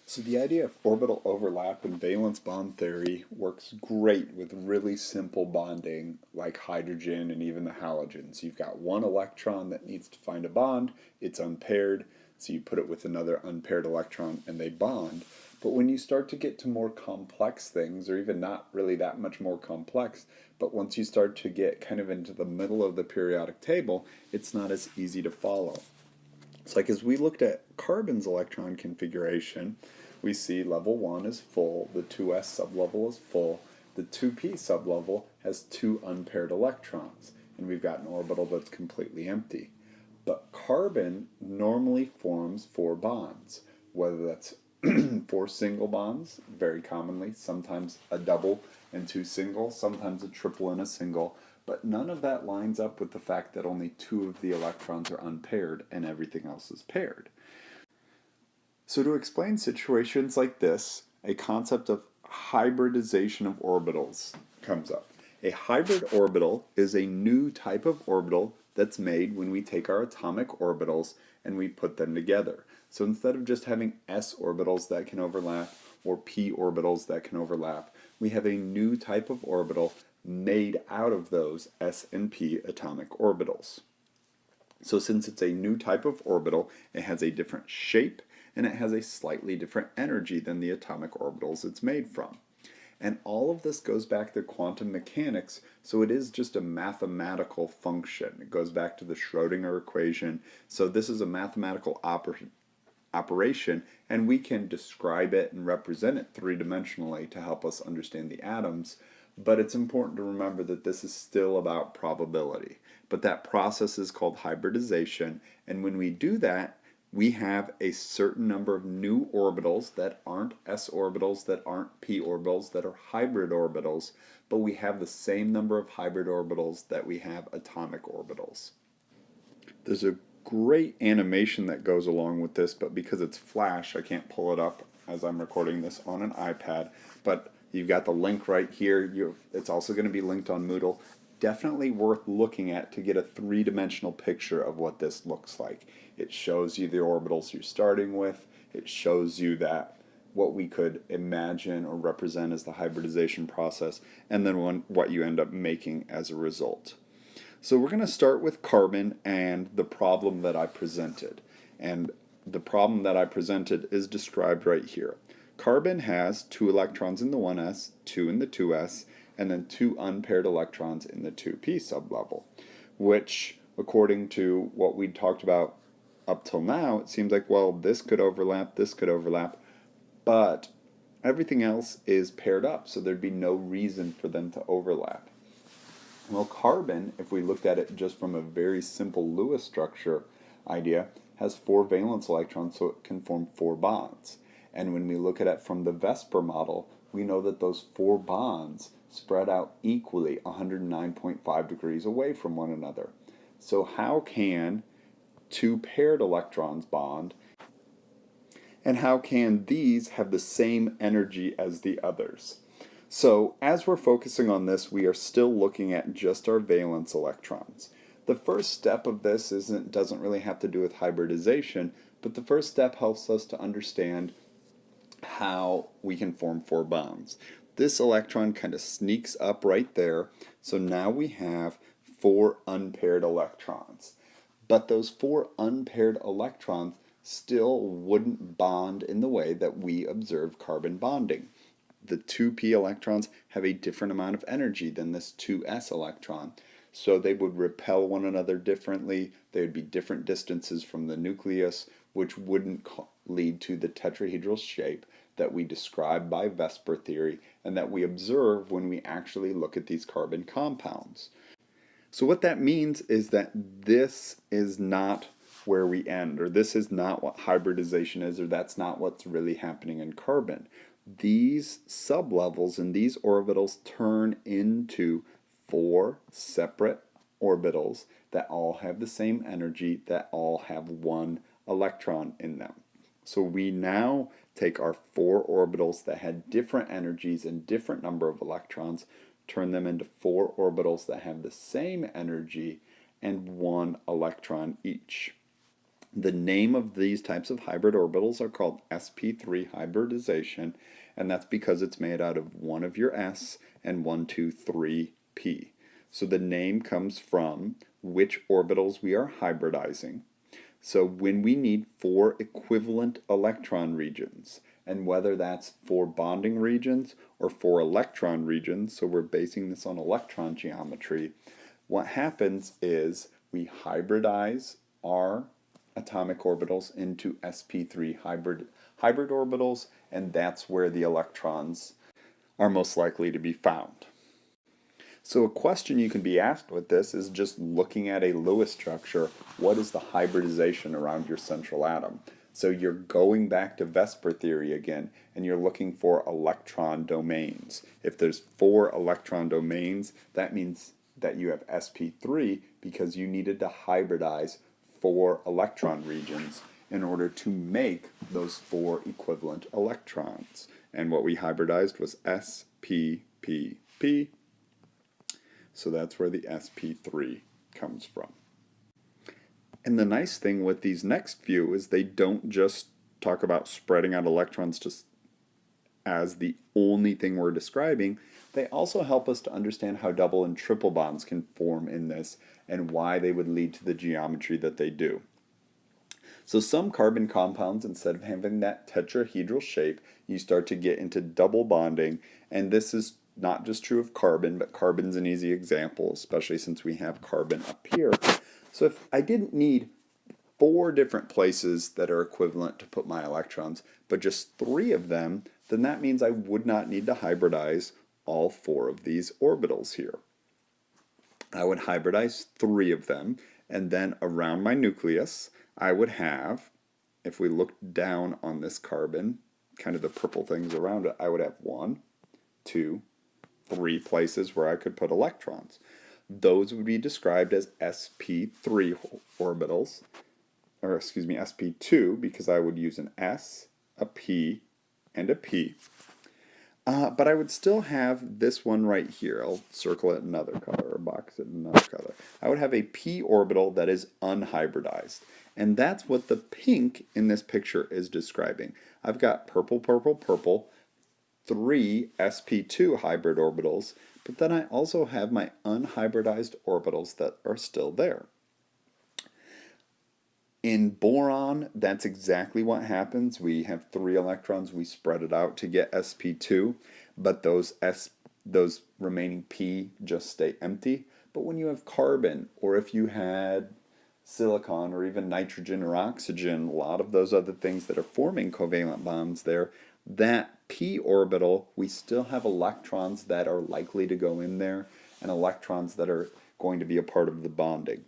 So the idea of orbital overlap in valence bond theory works great with really simple bonding like hydrogen and even the halogens. You've got one electron that needs to find a bond, it's unpaired, so you put it with another unpaired electron and they bond. But when you start to get to more complex things, or even not really that much more complex, but once you start to get kind of into the middle of the periodic table, it's not as easy to follow. It's like as we looked at carbon's electron configuration, we see level 1 is full, the 2s sublevel is full, the 2p sublevel has two unpaired electrons, and we've got an orbital that's completely empty. But carbon normally forms four bonds, whether that's four single bonds, very commonly, sometimes a double and two singles, sometimes a triple and a single, but none of that lines up with the fact that only two of the electrons are unpaired and everything else is paired. So to explain situations like this, a concept of hybridization of orbitals comes up. A hybrid orbital is a new type of orbital that's made when we take our atomic orbitals and we put them together. So instead of just having s orbitals that can overlap or p orbitals that can overlap, we have a new type of orbital made out of those s and p atomic orbitals. So since it's a new type of orbital, it has a different shape and it has a slightly different energy than the atomic orbitals it's made from. And all of this goes back to quantum mechanics, so it is just a mathematical function. It goes back to the Schrodinger equation. So this is a mathematical operation, and we can describe it and represent it three-dimensionally to help us understand the atoms. But it's important to remember that this is still about probability. But that process is called hybridization, and when we do that, we have a certain number of new orbitals that aren't s orbitals, that aren't p orbitals, that are hybrid orbitals, but we have the same number of hybrid orbitals that we have atomic orbitals. There's a great animation that goes along with this, but because it's flash, I can't pull it up as I'm recording this on an iPad, but you've got the link right here. It's also going to be linked on Moodle. Definitely worth looking at to get a three-dimensional picture of what this looks like. It shows you the orbitals you're starting with. It shows you that what we could imagine or represent as the hybridization process, and then what you end up making as a result. So we're going to start with carbon and the problem that I presented. And the problem that I presented is described right here. Carbon has two electrons in the 1s, two in the 2s, and then two unpaired electrons in the 2p sublevel, which, according to what we talked about up till now, it seems like, well, this could overlap, but everything else is paired up, so there'd be no reason for them to overlap. Well, carbon, if we looked at it just from a very simple Lewis structure idea, has four valence electrons, so it can form four bonds. And when we look at it from the Vesper model, we know that those four bonds spread out equally 109.5 degrees away from one another. So how can two paired electrons bond, and how can these have the same energy as the others? So as we're focusing on this, we are still looking at just our valence electrons. The first step of this doesn't really have to do with hybridization, but the first step helps us to understand how we can form four bonds. This electron kind of sneaks up right there, so now we have four unpaired electrons. But those four unpaired electrons still wouldn't bond in the way that we observe carbon bonding. The 2p electrons have a different amount of energy than this 2s electron, so they would repel one another differently. They would be different distances from the nucleus, which wouldn't lead to the tetrahedral shape that we describe by Vesper theory and that we observe when we actually look at these carbon compounds. So what that means is that this is not where we end, or this is not what hybridization is, or that's not what's really happening in carbon. These sublevels and these orbitals turn into four separate orbitals that all have the same energy, that all have one electron in them. So we now take our four orbitals that had different energies and different number of electrons, turn them into four orbitals that have the same energy and one electron each. The name of these types of hybrid orbitals are called sp3 hybridization, and that's because it's made out of one of your s and 1, 2, 3 p. So the name comes from which orbitals we are hybridizing. So when we need 4 equivalent electron regions, and whether that's 4 bonding regions or 4 electron regions, so we're basing this on electron geometry, what happens is we hybridize our atomic orbitals into sp3 hybrid orbitals, and that's where the electrons are most likely to be found. So a question you can be asked with this is just looking at a Lewis structure, what is the hybridization around your central atom? So you're going back to Vesper theory again, and you're looking for electron domains. If there's 4 electron domains, that means that you have sp3 because you needed to hybridize 4 electron regions in order to make those 4 equivalent electrons. And what we hybridized was s, p, p, p. So that's where the sp3 comes from. And the nice thing with these next few is they don't just talk about spreading out electrons just as the only thing we're describing. They also help us to understand how double and triple bonds can form in this and why they would lead to the geometry that they do. So some carbon compounds, instead of having that tetrahedral shape, you start to get into double bonding, and this is not just true of carbon, but carbon's an easy example, especially since we have carbon up here. So if I didn't need 4 different places that are equivalent to put my electrons, but just 3 of them, then that means I would not need to hybridize all 4 of these orbitals here. I would hybridize 3 of them, and then around my nucleus, I would have, if we look down on this carbon, kind of the purple things around it, I would have 1, 2, 3 places where I could put electrons. Those would be described as sp3 orbitals, or excuse me, sp2, because I would use an s, a p, and a p. But I would still have this one right here. I'll circle it another color or box it another color. I would have a p orbital that is unhybridized. And that's what the pink in this picture is describing. I've got purple, purple, purple, 3 sp2 hybrid orbitals, but then I also have my unhybridized orbitals that are still there. In boron, that's exactly what happens. We have 3 electrons, we spread it out to get sp2, but those remaining p just stay empty. But when you have carbon, or if you had silicon, or even nitrogen or oxygen, a lot of those other things that are forming covalent bonds there, that p orbital, we still have electrons that are likely to go in there, and electrons that are going to be a part of the bonding.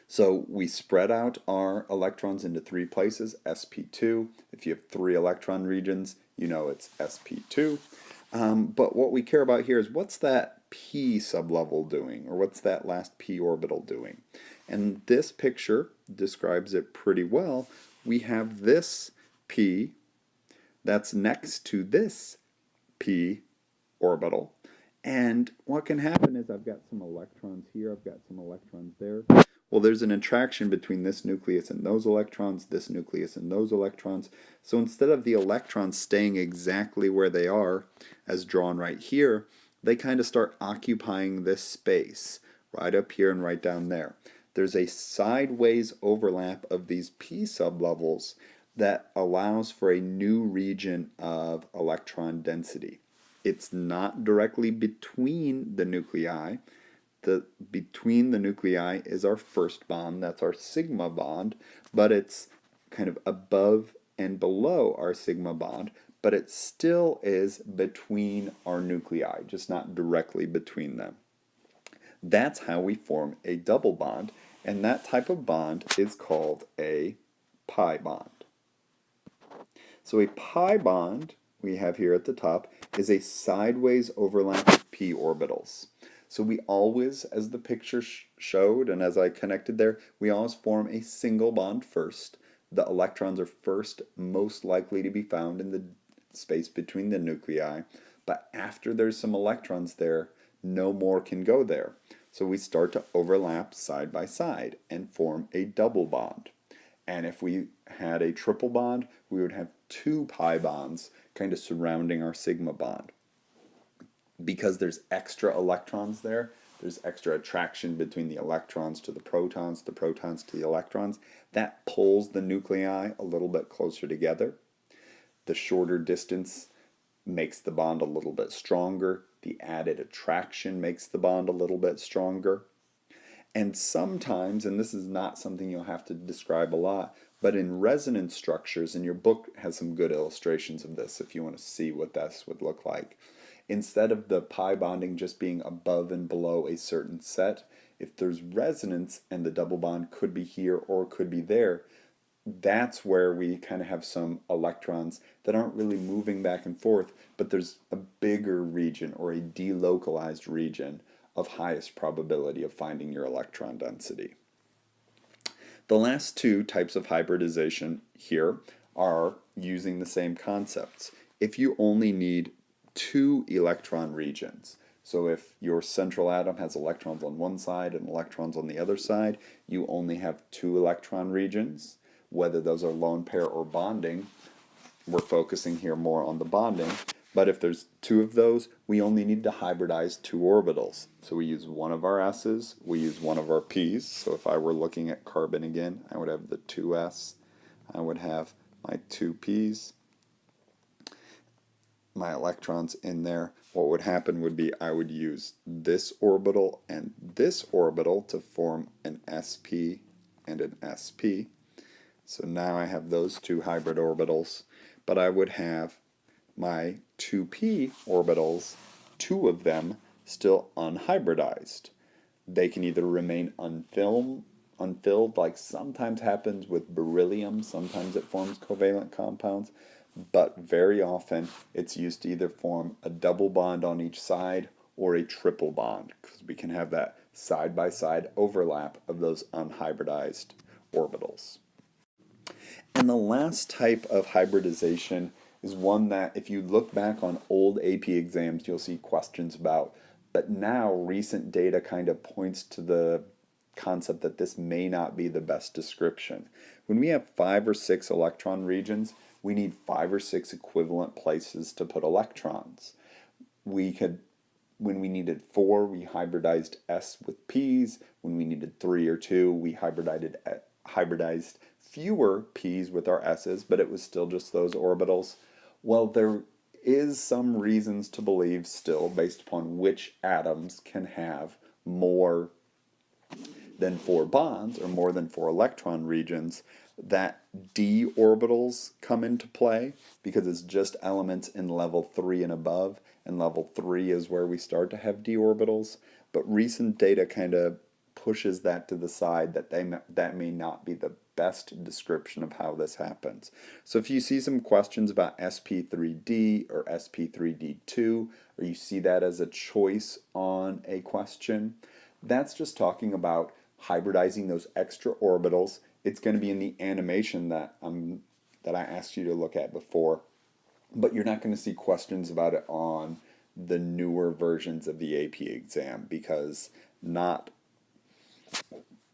So we spread out our electrons into 3 places, sp2. If you have 3 electron regions, you know it's sp2. But what we care about here is what's that p sublevel doing, or what's that last p orbital doing? And this picture describes it pretty well. We have this p that's next to this p orbital. And what can happen is I've got some electrons here, I've got some electrons there. Well, there's an attraction between this nucleus and those electrons, this nucleus and those electrons. So instead of the electrons staying exactly where they are, as drawn right here, they kind of start occupying this space, right up here and right down there. There's a sideways overlap of these p sublevels that allows for a new region of electron density. It's not directly between the nuclei. Between the nuclei is our first bond, that's our sigma bond, but it's kind of above and below our sigma bond, but it still is between our nuclei, just not directly between them. That's how we form a double bond, and that type of bond is called a pi bond. So a pi bond, we have here at the top, is a sideways overlap of p orbitals. So we always, as the picture showed and as I connected there, we always form a single bond first. The electrons are first most likely to be found in the space between the nuclei, but after there's some electrons there, no more can go there. So we start to overlap side by side and form a double bond. And if we had a triple bond, we would have two pi bonds kind of surrounding our sigma bond. Because there's extra electrons there, there's extra attraction between the electrons to the protons to the electrons, that pulls the nuclei a little bit closer together. The shorter distance makes the bond a little bit stronger. The added attraction makes the bond a little bit stronger. And sometimes, and this is not something you'll have to describe a lot, but in resonance structures, and your book has some good illustrations of this if you want to see what this would look like. Instead of the pi bonding just being above and below a certain set, if there's resonance and the double bond could be here or could be there, that's where we kind of have some electrons that aren't really moving back and forth, but there's a bigger region or a delocalized region of highest probability of finding your electron density. The last two types of hybridization here are using the same concepts. If you only need two electron regions, so if your central atom has electrons on one side and electrons on the other side, you only have two electron regions. Whether those are lone pair or bonding, we're focusing here more on the bonding. But if there's two of those, we only need to hybridize two orbitals. So we use one of our s's, we use one of our p's. So if I were looking at carbon again, I would have the 2s, I would have my 2p's, my electrons in there. What would happen would be I would use this orbital and this orbital to form an sp and an sp. So now I have those two hybrid orbitals, but I would have my 2p orbitals, two of them, still unhybridized. They can either remain unfilled, like sometimes happens with beryllium, sometimes it forms covalent compounds, but very often it's used to either form a double bond on each side or a triple bond, because we can have that side-by-side overlap of those unhybridized orbitals. And the last type of hybridization is one that if you look back on old AP exams, you'll see questions about, but now recent data kind of points to the concept that this may not be the best description. When we have 5 or 6 electron regions, we need 5 or 6 equivalent places to put electrons. When we needed 4, we hybridized S with P's. When we needed 3 or 2, we hybridized fewer P's with our S's, but it was still just those orbitals. Well, there is some reasons to believe still, based upon which atoms can have more than 4 bonds or more than 4 electron regions, that d orbitals come into play, because it's just elements in level 3 and above, and level 3 is where we start to have d orbitals. But recent data kind of pushes that to the side, that that may not be the best description of how this happens. So if you see some questions about sp3d or sp3d2, or you see that as a choice on a question, that's just talking about hybridizing those extra orbitals. It's going to be in the animation that I asked you to look at before, but you're not going to see questions about it on the newer versions of the AP exam, because not,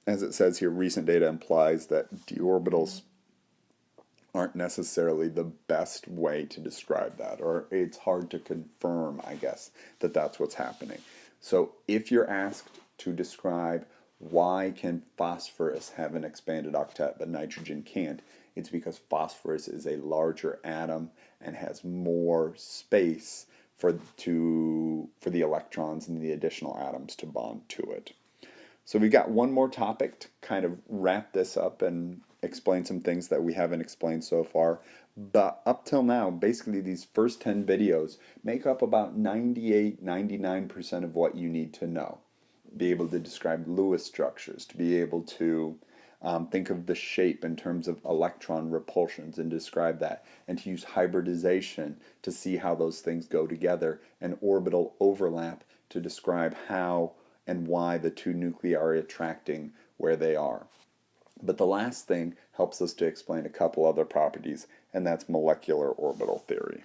as it says here, recent data implies that d orbitals aren't necessarily the best way to describe that, or it's hard to confirm, I guess, that that's what's happening. So if you're asked to describe why can phosphorus have an expanded octet but nitrogen can't, it's because phosphorus is a larger atom and has more space for the electrons and the additional atoms to bond to it. So we've got one more topic to kind of wrap this up and explain some things that we haven't explained so far. But up till now, basically these first 10 videos make up about 98-99% of what you need to know. Be able to describe Lewis structures, to be able to think of the shape in terms of electron repulsions and describe that, and to use hybridization to see how those things go together, and orbital overlap to describe how and why the two nuclei are attracting where they are. But the last thing helps us to explain a couple other properties, and that's molecular orbital theory.